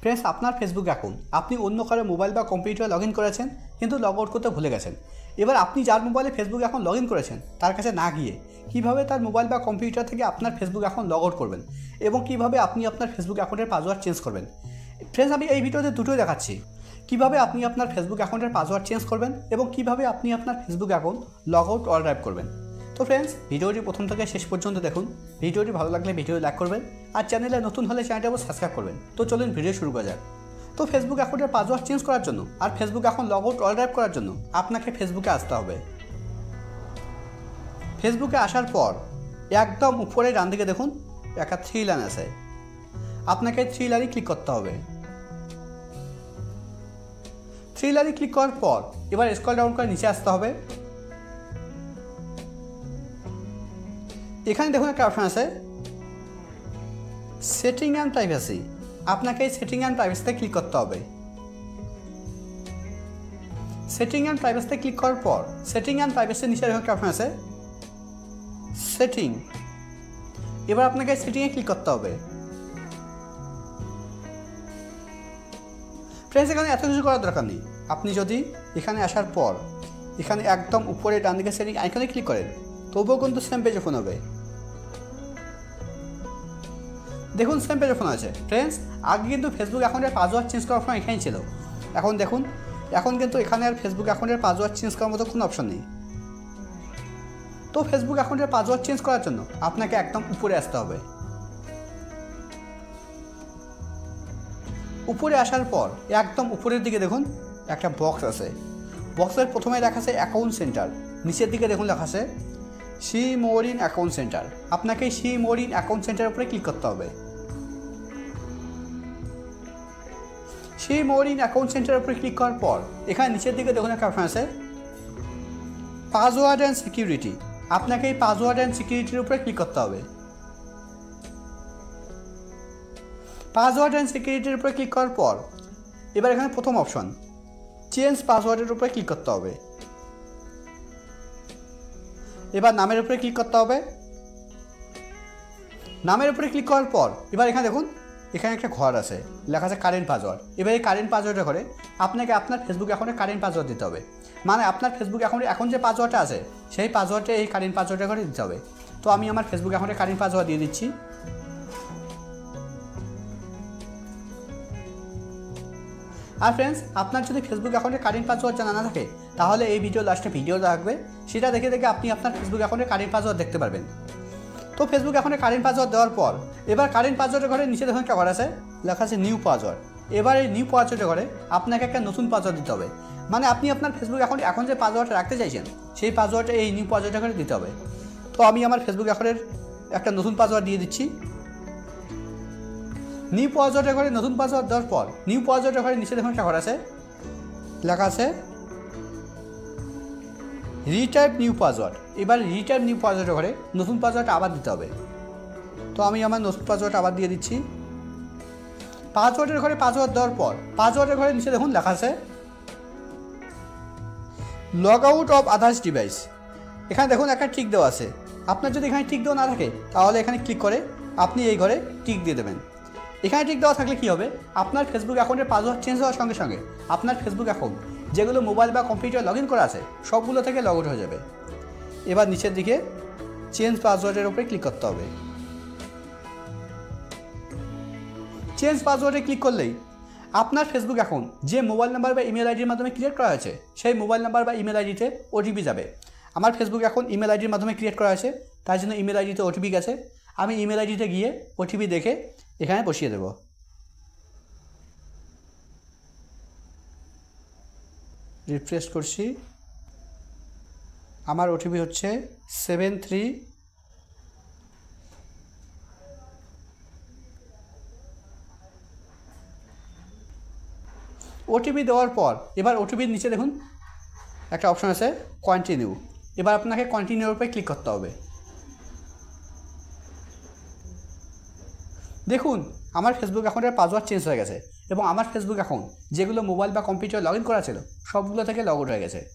Friends, আপনার Facebook account আপনি অন্য কারো মোবাইল বা কম্পিউটারে লগ ইন করেছেন, কিন্তু লগ আউট করতে ভুলে গেছেন। এবার আপনি যার মোবাইলে ফেসবুক অ্যাকাউন্ট লগ ইন করেছেন তার কাছে না গিয়ে কীভাবে তার মোবাইল বা কম্পিউটার থেকে আপনার ফেসবুক অ্যাকাউন্ট লগ আউট করবেন এবং কীভাবে আপনি আপনার ফেসবুক অ্যাকাউন্টের পাসওয়ার্ড চেঞ্জ করবেন। ফ্রেন্ডস, আমি এই ভিডিওতে দুটোই দেখাচ্ছি, কীভাবে আপনি আপনার ফেসবুক অ্যাকাউন্টের পাসওয়ার্ড চেঞ্জ করবেন এবং কীভাবে আপনি আপনার Facebook account log out all drive করবেন। তো ফ্রেন্ডস, ভিডিওটি প্রথম থেকে শেষ পর্যন্ত দেখুন। ভিডিওটি ভালো লাগলে ভিডিও লাইক করবেন আর চ্যানেলে নতুন হলে চ্যানেলটা সাবস্ক্রাইব করবেন। তো চলুন ভিডিও শুরু করা যাক। তো ফেসবুক অ্যাকাউন্টের পাসওয়ার্ড চেঞ্জ করার জন্য আর Facebook account log out all drive করার জন্য আপনাকে ফেসবুকে আসতে হবে। ফেসবুকে আসার পর একদম উপরে ডান দিকে দেখুন একটা 3 লাইন আছে, আপনাকে 3 লাইনে ক্লিক করতে হবে। 3 লাইনে ক্লিক করার পর এবার স্ক্রল ডাউন করে নিচে আসতে হবে। এখানে দেখুন একটা অপশন আছে সেটিং অ্যান্ড প্রাইভেসি, আপনাকে এই সেটিং অ্যান্ড প্রাইভেসিতে ক্লিক করতে হবে। সেটিং অ্যান্ড প্রাইভেসিতে ক্লিক করার পর সেটিং অ্যান্ড প্রাইভেসির নিচে দেখুন একটা অপশন আছে সেটিং, এবার আপনাকে সেটিংয়ে ক্লিক করতে হবে। ফ্রেন্ডস, এখানে এত কিছু করার দরকার নেই। আপনি যদি এখানে আসার পর এখানে একদম উপরে ডান দিকে সেটিং আইকনে ক্লিক করেন তবুও কিন্তু সেম পেজ ওপেন হবে। দেখুন সেম পেজ ওপেন আছে। ফ্রেন্ডস, আগে কিন্তু ফেসবুক অ্যাকাউন্টের পাসওয়ার্ড চেঞ্জ করার অপশন এখানেই ছিল, এখন দেখুন এখন কিন্তু এখানে আর ফেসবুক অ্যাকাউন্টের পাসওয়ার্ড চেঞ্জ করার মতো কোনো অপশন নেই। তো ফেসবুক অ্যাকাউন্টের পাসওয়ার্ড চেঞ্জ করার জন্য আপনাকে একদম উপরে আসতে হবে। উপরে আসার পর একদম উপরের দিকে দেখুন একটা বক্স আছে, বক্সের প্রথমে লেখা আছে অ্যাকাউন্ট সেন্টার, নিচের দিকে দেখুন লেখা আছে see more in account centre, আপনাকে সি মোর ইন অ্যাকাউন্ট সেন্টারের উপরে ক্লিক করতে হবে। সি মোর ইন অ্যাকাউন্ট সেন্টারের উপরে ক্লিক করার পর এখানে নিচের দিকে দেখুন একটা অপশন আছে পাসওয়ার্ড অ্যান্ড সিকিউরিটি, আপনাকে এই পাসওয়ার্ড অ্যান্ড সিকিউরিটির উপরে ক্লিক করতে হবে। পাসওয়ার্ড অ্যান্ড সিকিউরিটির উপরে ক্লিক করার পর এবার এখানে প্রথম অপশন চেঞ্জ পাসওয়ার্ডের উপরে ক্লিক করতে হবে। এবার নামের উপরে ক্লিক করতে হবে। নামের উপরে ক্লিক করার পর এবার এখানে দেখুন এখানে একটা ঘর আছে লেখা আছে কারেন্ট পাসওয়ার্ড। এবার এই কারেন্ট পাসওয়ার্ডের ঘরে আপনাকে আপনার ফেসবুক অ্যাকাউন্টে কারেন্ট পাসওয়ার্ড দিতে হবে, মানে আপনার ফেসবুক অ্যাকাউন্টে এখন যে পাসওয়ার্ডটা আছে সেই পাসওয়ার্ডটা এই কারেন্ট পাসওয়ার্ডের ঘরে দিতে হবে। তো আমি আমার ফেসবুক অ্যাকাউন্টে কারেন্ট পাসওয়ার্ড দিয়ে দিচ্ছি। আর ফ্রেন্ডস, আপনার যদি ফেসবুক অ্যাকাউন্টে কারেন্ট পাসওয়ার্ড জানা না থাকে তাহলে এই ভিডিও লাস্টে ভিডিও থাকবে, সেটা দেখে আপনি আপনার ফেসবুক অ্যাকাউন্টে কারেন্ট পাসওয়ার্ড দেখতে পারবেন। তো ফেসবুক অ্যাকাউন্টে কারেন্ট পাসওয়ার্ড দেওয়ার পর এবার কারেন্ট পাসওয়ার্ডের ঘরে নিচে দেখুন একটা ঘর আছে লেখা আছে নিউ পাসওয়ার্ড। এবার এই নিউ পাসওয়ার্ডের ঘরে আপনাকে একটা নতুন পাসওয়ার্ড দিতে হবে, মানে আপনি আপনার ফেসবুক অ্যাকাউন্টে এখন যে পাসওয়ার্ডটা রাখতে চাইছেন সেই পাসওয়ার্ডটা এই নিউ পাসওয়ার্ডের ঘরে দিতে হবে। তো আমি আমার ফেসবুক অ্যাকাউন্টের একটা নতুন পাসওয়ার্ড দিয়ে দিচ্ছি। নিউ পাসওয়ার্ডের ঘরে নতুন পাসওয়ার্ড দেওয়ার পর নিউ পাসওয়ার্ডের ঘরে নিচে দেখুন একটা ঘর আছে লেখা আছে রিটাইপ নিউ পাসওয়ার্ড। এবার রিটাইপ নিউ পাসওয়ার্ডের ঘরে নতুন পাসওয়ার্ডটা আবার দিতে হবে। তো আমি আমার নতুন পাসওয়ার্ড আবার দিয়ে দিচ্ছি। পাসওয়ার্ডের ঘরে পাসওয়ার্ড দেওয়ার পর পাসওয়ার্ডের ঘরে নিচে দেখুন লেখা আছে log out of others device. এখানে দেখুন একটা টিক দেওয়া আছে, আপনার যদি এখানে টিক দেওয়া না থাকে তাহলে এখানে ক্লিক করে আপনি এই ঘরে টিক দিয়ে দেবেন। এখানে টিক দেওয়া থাকলে কী হবে, আপনার ফেসবুক অ্যাকাউন্টের পাসওয়ার্ড চেঞ্জ হওয়ার সঙ্গে সঙ্গে আপনার ফেসবুক অ্যাকাউন্ট যেগুলো মোবাইল বা কম্পিউটার লগ ইন করা আছে সবগুলো থেকে লগ আউট হয়ে যাবে। এবার নিচের দিকে চেঞ্জ পাসওয়ার্ডের উপরে ক্লিক করতে হবে। চেঞ্জ পাসওয়ার্ডে ক্লিক করলেই আপনার ফেসবুক অ্যাকাউন্ট যে মোবাইল নাম্বার বা ইমেল আইডির মাধ্যমে ক্রিয়েট করা হয়েছে সেই মোবাইল নাম্বার বা ইমেল আইডিতে ওটিপি যাবে। আমার ফেসবুক অ্যাকাউন্ট ইমেল আইডির মাধ্যমে ক্রিয়েট করা হয়েছে, তার জন্য ইমেল আইডিতে ওটিপি গেছে। আমি ইমেল আইডিতে গিয়ে ওটিপি দেখে এখানে বসিয়ে দেব। রিফ্রেশ করছি, আমার ওটিপি হচ্ছে 73। ওটিপি দেওয়ার পর এবার ওটিপির নিচে দেখুন একটা অপশন আছে কন্টিনিউ। এবার আপনাকে কন্টিনিউর উপরে ক্লিক করতে হবে। দেখুন আমার ফেসবুক অ্যাকাউন্টের পাসওয়ার্ড চেঞ্জ হয়ে গেছে এবং আমার ফেসবুক অ্যাকাউন্ট যেগুলো মোবাইল বা কম্পিউটার লগ ইন করা ছিল সবগুলো থেকে লগ আউট হয়ে গেছে।